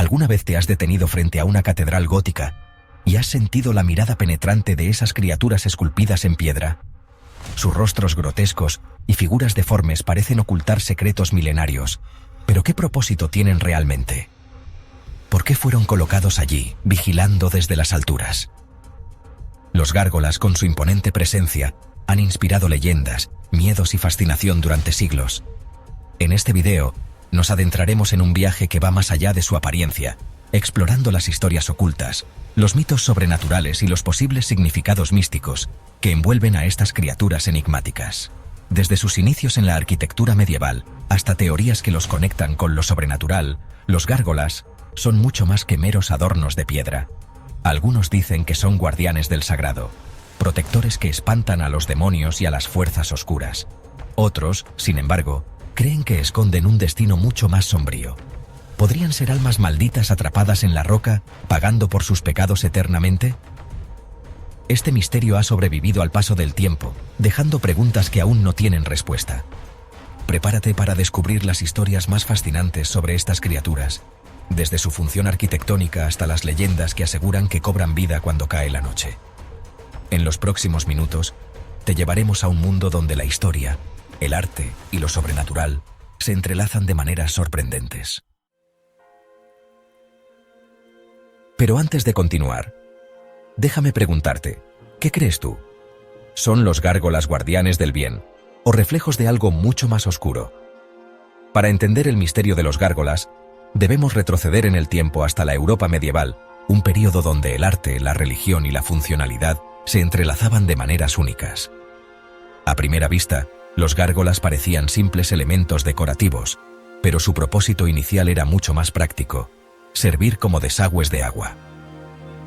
¿Alguna vez te has detenido frente a una catedral gótica y has sentido la mirada penetrante de esas criaturas esculpidas en piedra? Sus rostros grotescos y figuras deformes parecen ocultar secretos milenarios, pero ¿qué propósito tienen realmente? ¿Por qué fueron colocados allí, vigilando desde las alturas? Los gárgolas, con su imponente presencia, han inspirado leyendas, miedos y fascinación durante siglos. En este video, nos adentraremos en un viaje que va más allá de su apariencia, explorando las historias ocultas, los mitos sobrenaturales y los posibles significados místicos que envuelven a estas criaturas enigmáticas. Desde sus inicios en la arquitectura medieval hasta teorías que los conectan con lo sobrenatural, los gárgolas son mucho más que meros adornos de piedra. Algunos dicen que son guardianes del sagrado, protectores que espantan a los demonios y a las fuerzas oscuras. Otros, sin embargo, creen que esconden un destino mucho más sombrío. ¿Podrían ser almas malditas atrapadas en la roca, pagando por sus pecados eternamente? Este misterio ha sobrevivido al paso del tiempo, dejando preguntas que aún no tienen respuesta. Prepárate para descubrir las historias más fascinantes sobre estas criaturas, desde su función arquitectónica hasta las leyendas que aseguran que cobran vida cuando cae la noche. En los próximos minutos, te llevaremos a un mundo donde la historia, el arte y lo sobrenatural se entrelazan de maneras sorprendentes. Pero antes de continuar, déjame preguntarte, ¿qué crees tú? ¿Son los gárgolas guardianes del bien o reflejos de algo mucho más oscuro? Para entender el misterio de los gárgolas, debemos retroceder en el tiempo hasta la Europa medieval, un período donde el arte, la religión y la funcionalidad se entrelazaban de maneras únicas. A primera vista, los gárgolas parecían simples elementos decorativos, pero su propósito inicial era mucho más práctico: servir como desagües de agua.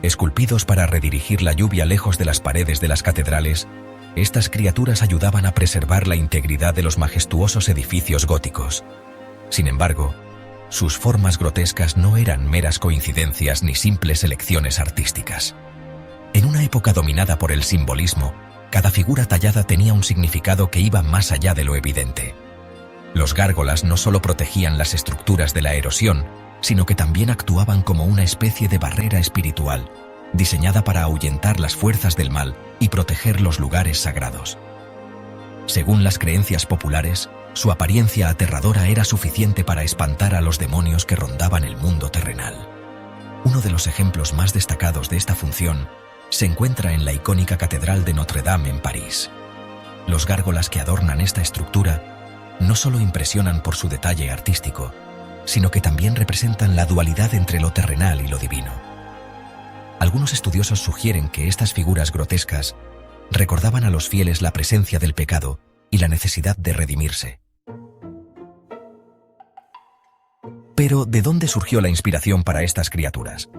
Esculpidos para redirigir la lluvia lejos de las paredes de las catedrales, estas criaturas ayudaban a preservar la integridad de los majestuosos edificios góticos. Sin embargo, sus formas grotescas no eran meras coincidencias ni simples elecciones artísticas. En una época dominada por el simbolismo, cada figura tallada tenía un significado que iba más allá de lo evidente. Los gárgolas no solo protegían las estructuras de la erosión, sino que también actuaban como una especie de barrera espiritual, diseñada para ahuyentar las fuerzas del mal y proteger los lugares sagrados. Según las creencias populares, su apariencia aterradora era suficiente para espantar a los demonios que rondaban el mundo terrenal. Uno de los ejemplos más destacados de esta función se encuentra en la icónica Catedral de Notre Dame en París. Los gárgolas que adornan esta estructura no solo impresionan por su detalle artístico, sino que también representan la dualidad entre lo terrenal y lo divino. Algunos estudiosos sugieren que estas figuras grotescas recordaban a los fieles la presencia del pecado y la necesidad de redimirse. Pero, ¿de dónde surgió la inspiración para estas criaturas?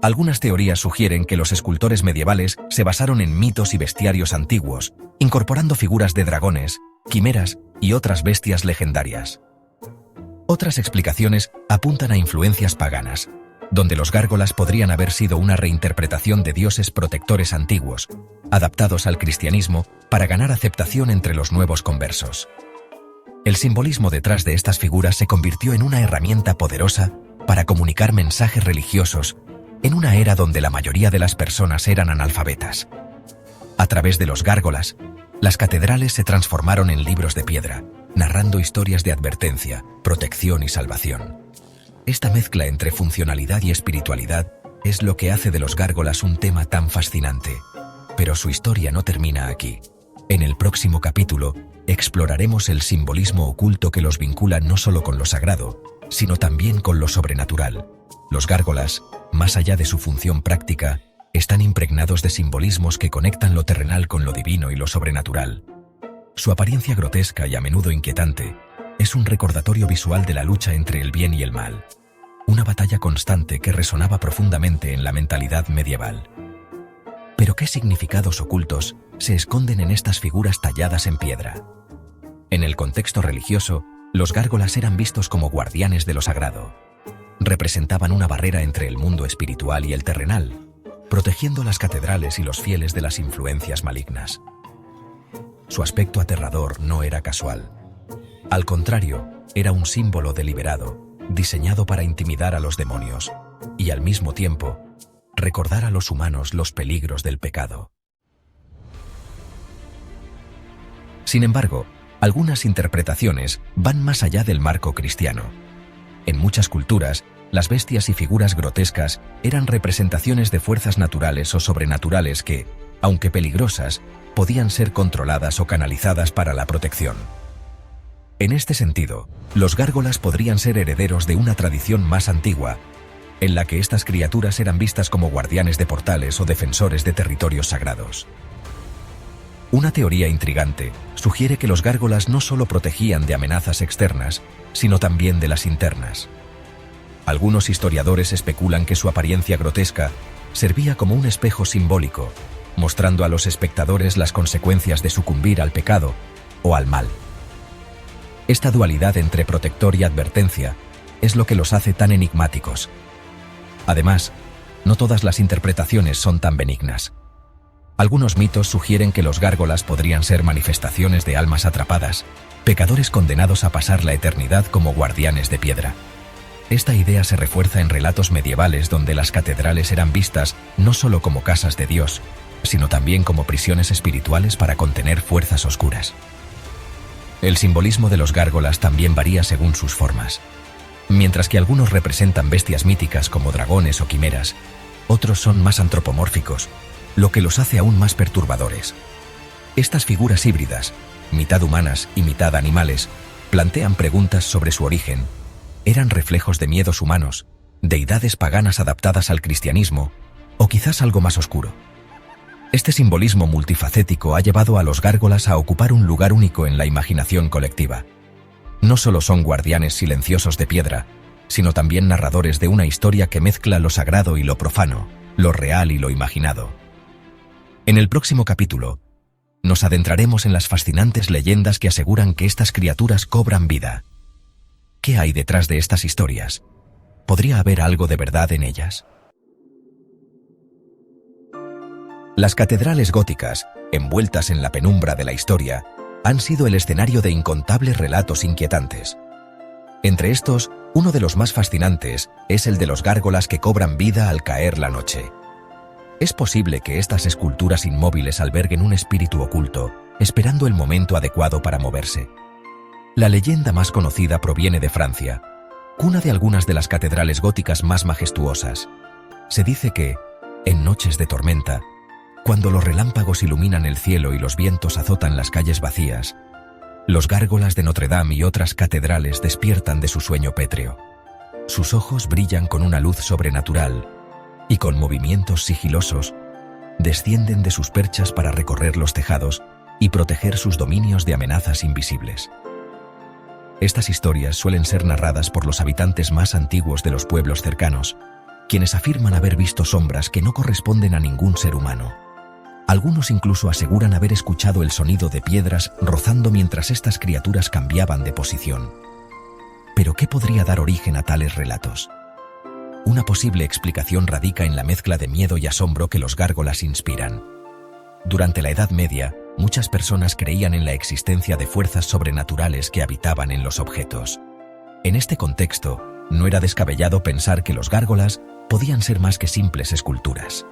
Algunas teorías sugieren que los escultores medievales se basaron en mitos y bestiarios antiguos, incorporando figuras de dragones, quimeras y otras bestias legendarias. Otras explicaciones apuntan a influencias paganas, donde los gárgolas podrían haber sido una reinterpretación de dioses protectores antiguos, adaptados al cristianismo para ganar aceptación entre los nuevos conversos. El simbolismo detrás de estas figuras se convirtió en una herramienta poderosa para comunicar mensajes religiosos en una era donde la mayoría de las personas eran analfabetas. A través de los gárgolas, las catedrales se transformaron en libros de piedra, narrando historias de advertencia, protección y salvación. Esta mezcla entre funcionalidad y espiritualidad es lo que hace de los gárgolas un tema tan fascinante. Pero su historia no termina aquí. En el próximo capítulo, exploraremos el simbolismo oculto que los vincula no solo con lo sagrado, sino también con lo sobrenatural. Los gárgolas, más allá de su función práctica, están impregnados de simbolismos que conectan lo terrenal con lo divino y lo sobrenatural. Su apariencia grotesca y a menudo inquietante es un recordatorio visual de la lucha entre el bien y el mal, una batalla constante que resonaba profundamente en la mentalidad medieval. Pero ¿qué significados ocultos se esconden en estas figuras talladas en piedra? En el contexto religioso, los gárgolas eran vistos como guardianes de lo sagrado. Representaban una barrera entre el mundo espiritual y el terrenal, protegiendo las catedrales y los fieles de las influencias malignas. Su aspecto aterrador no era casual. Al contrario, era un símbolo deliberado, diseñado para intimidar a los demonios y, al mismo tiempo, recordar a los humanos los peligros del pecado. Sin embargo, algunas interpretaciones van más allá del marco cristiano. En muchas culturas, las bestias y figuras grotescas eran representaciones de fuerzas naturales o sobrenaturales que, aunque peligrosas, podían ser controladas o canalizadas para la protección. En este sentido, los gárgolas podrían ser herederos de una tradición más antigua, en la que estas criaturas eran vistas como guardianes de portales o defensores de territorios sagrados. Una teoría intrigante sugiere que los gárgolas no solo protegían de amenazas externas, sino también de las internas. Algunos historiadores especulan que su apariencia grotesca servía como un espejo simbólico, mostrando a los espectadores las consecuencias de sucumbir al pecado o al mal. Esta dualidad entre protector y advertencia es lo que los hace tan enigmáticos. Además, no todas las interpretaciones son tan benignas. Algunos mitos sugieren que los gárgolas podrían ser manifestaciones de almas atrapadas, pecadores condenados a pasar la eternidad como guardianes de piedra. Esta idea se refuerza en relatos medievales donde las catedrales eran vistas no solo como casas de Dios, sino también como prisiones espirituales para contener fuerzas oscuras. El simbolismo de los gárgolas también varía según sus formas. Mientras que algunos representan bestias míticas como dragones o quimeras, otros son más antropomórficos, lo que los hace aún más perturbadores. Estas figuras híbridas, mitad humanas y mitad animales, plantean preguntas sobre su origen. ¿Eran reflejos de miedos humanos, deidades paganas adaptadas al cristianismo, o quizás algo más oscuro? Este simbolismo multifacético ha llevado a los gárgolas a ocupar un lugar único en la imaginación colectiva. No solo son guardianes silenciosos de piedra, sino también narradores de una historia que mezcla lo sagrado y lo profano, lo real y lo imaginado. En el próximo capítulo, nos adentraremos en las fascinantes leyendas que aseguran que estas criaturas cobran vida. ¿Qué hay detrás de estas historias? ¿Podría haber algo de verdad en ellas? Las catedrales góticas, envueltas en la penumbra de la historia, han sido el escenario de incontables relatos inquietantes. Entre estos, uno de los más fascinantes es el de los gárgolas que cobran vida al caer la noche. Es posible que estas esculturas inmóviles alberguen un espíritu oculto, esperando el momento adecuado para moverse. La leyenda más conocida proviene de Francia, cuna de algunas de las catedrales góticas más majestuosas. Se dice que, en noches de tormenta, cuando los relámpagos iluminan el cielo y los vientos azotan las calles vacías, los gárgolas de Notre Dame y otras catedrales despiertan de su sueño pétreo. Sus ojos brillan con una luz sobrenatural y con movimientos sigilosos descienden de sus perchas para recorrer los tejados y proteger sus dominios de amenazas invisibles. Estas historias suelen ser narradas por los habitantes más antiguos de los pueblos cercanos, quienes afirman haber visto sombras que no corresponden a ningún ser humano. Algunos incluso aseguran haber escuchado el sonido de piedras rozando mientras estas criaturas cambiaban de posición. ¿Pero qué podría dar origen a tales relatos? Una posible explicación radica en la mezcla de miedo y asombro que los gárgolas inspiran. Durante la Edad Media, muchas personas creían en la existencia de fuerzas sobrenaturales que habitaban en los objetos. En este contexto, no era descabellado pensar que los gárgolas podían ser más que simples esculturas.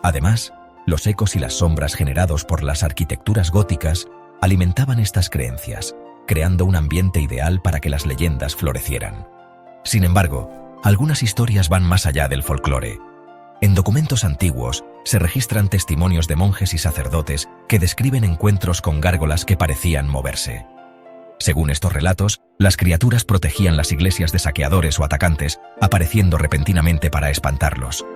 Además, los ecos y las sombras generados por las arquitecturas góticas alimentaban estas creencias, creando un ambiente ideal para que las leyendas florecieran. Sin embargo, algunas historias van más allá del folclore. En documentos antiguos se registran testimonios de monjes y sacerdotes que describen encuentros con gárgolas que parecían moverse. Según estos relatos, las criaturas protegían las iglesias de saqueadores o atacantes, apareciendo repentinamente para espantarlos.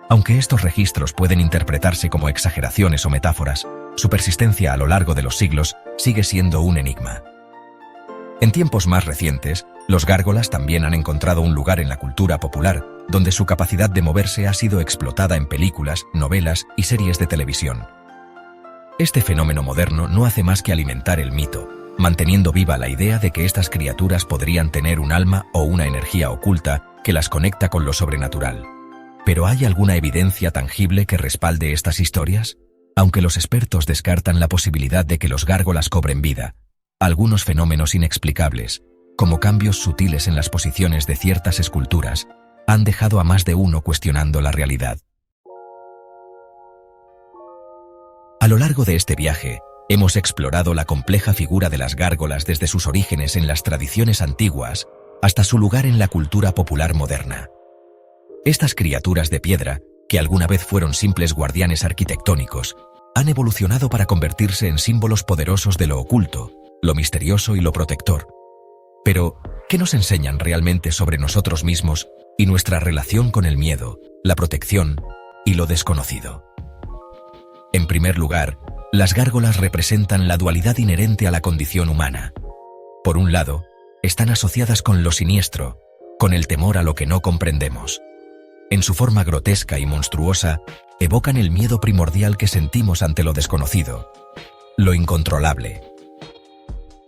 Aunque estos registros pueden interpretarse como exageraciones o metáforas, su persistencia a lo largo de los siglos sigue siendo un enigma. En tiempos más recientes, los gárgolas también han encontrado un lugar en la cultura popular, donde su capacidad de moverse ha sido explotada en películas, novelas y series de televisión. Este fenómeno moderno no hace más que alimentar el mito, manteniendo viva la idea de que estas criaturas podrían tener un alma o una energía oculta que las conecta con lo sobrenatural. ¿Pero hay alguna evidencia tangible que respalde estas historias? Aunque los expertos descartan la posibilidad de que los gárgolas cobren vida, algunos fenómenos inexplicables, como cambios sutiles en las posiciones de ciertas esculturas han dejado a más de uno cuestionando la realidad. A lo largo de este viaje, hemos explorado la compleja figura de las gárgolas desde sus orígenes en las tradiciones antiguas hasta su lugar en la cultura popular moderna. Estas criaturas de piedra, que alguna vez fueron simples guardianes arquitectónicos, han evolucionado para convertirse en símbolos poderosos de lo oculto, lo misterioso y lo protector. Pero, ¿qué nos enseñan realmente sobre nosotros mismos y nuestra relación con el miedo, la protección y lo desconocido? En primer lugar, las gárgolas representan la dualidad inherente a la condición humana. Por un lado, están asociadas con lo siniestro, con el temor a lo que no comprendemos. En su forma grotesca y monstruosa, evocan el miedo primordial que sentimos ante lo desconocido, lo incontrolable.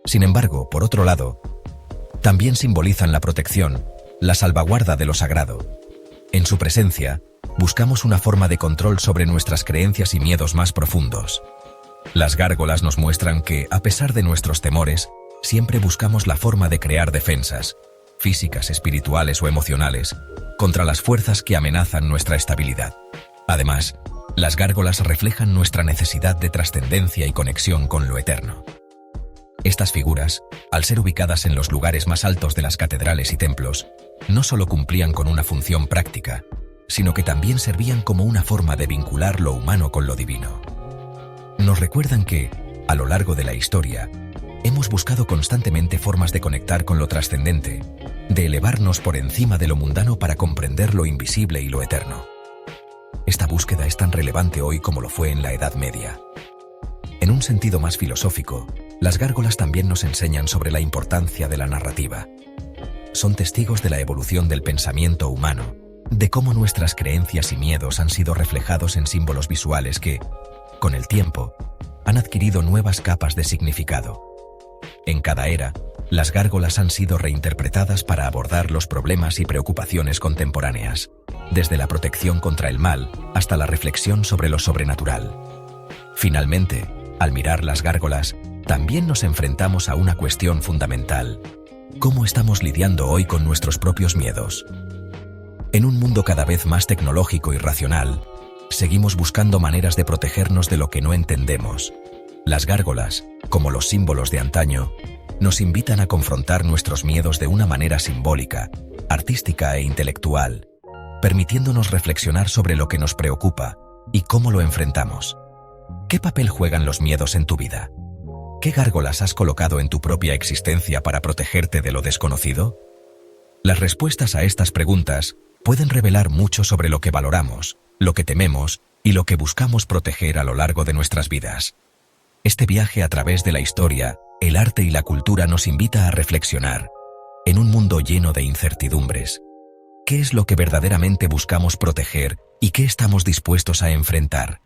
Sin embargo, por otro lado, también simbolizan la protección, la salvaguarda de lo sagrado. En su presencia, buscamos una forma de control sobre nuestras creencias y miedos más profundos. Las gárgolas nos muestran que, a pesar de nuestros temores, siempre buscamos la forma de crear defensas, físicas, espirituales o emocionales, contra las fuerzas que amenazan nuestra estabilidad. Además, las gárgolas reflejan nuestra necesidad de trascendencia y conexión con lo eterno. Estas figuras, al ser ubicadas en los lugares más altos de las catedrales y templos, no solo cumplían con una función práctica, sino que también servían como una forma de vincular lo humano con lo divino. Nos recuerdan que, a lo largo de la historia, hemos buscado constantemente formas de conectar con lo trascendente, de elevarnos por encima de lo mundano para comprender lo invisible y lo eterno. Esta búsqueda es tan relevante hoy como lo fue en la Edad Media. En un sentido más filosófico, las gárgolas también nos enseñan sobre la importancia de la narrativa. Son testigos de la evolución del pensamiento humano, de cómo nuestras creencias y miedos han sido reflejados en símbolos visuales que, con el tiempo, han adquirido nuevas capas de significado. En cada era, las gárgolas han sido reinterpretadas para abordar los problemas y preocupaciones contemporáneas, desde la protección contra el mal hasta la reflexión sobre lo sobrenatural. Finalmente, al mirar las gárgolas, también nos enfrentamos a una cuestión fundamental: ¿cómo estamos lidiando hoy con nuestros propios miedos? En un mundo cada vez más tecnológico y racional, seguimos buscando maneras de protegernos de lo que no entendemos. Las gárgolas, como los símbolos de antaño, nos invitan a confrontar nuestros miedos de una manera simbólica, artística e intelectual, permitiéndonos reflexionar sobre lo que nos preocupa y cómo lo enfrentamos. ¿Qué papel juegan los miedos en tu vida? ¿Qué gárgolas has colocado en tu propia existencia para protegerte de lo desconocido? Las respuestas a estas preguntas pueden revelar mucho sobre lo que valoramos, lo que tememos y lo que buscamos proteger a lo largo de nuestras vidas. Este viaje a través de la historia, el arte y la cultura nos invita a reflexionar, en un mundo lleno de incertidumbres, ¿qué es lo que verdaderamente buscamos proteger y qué estamos dispuestos a enfrentar?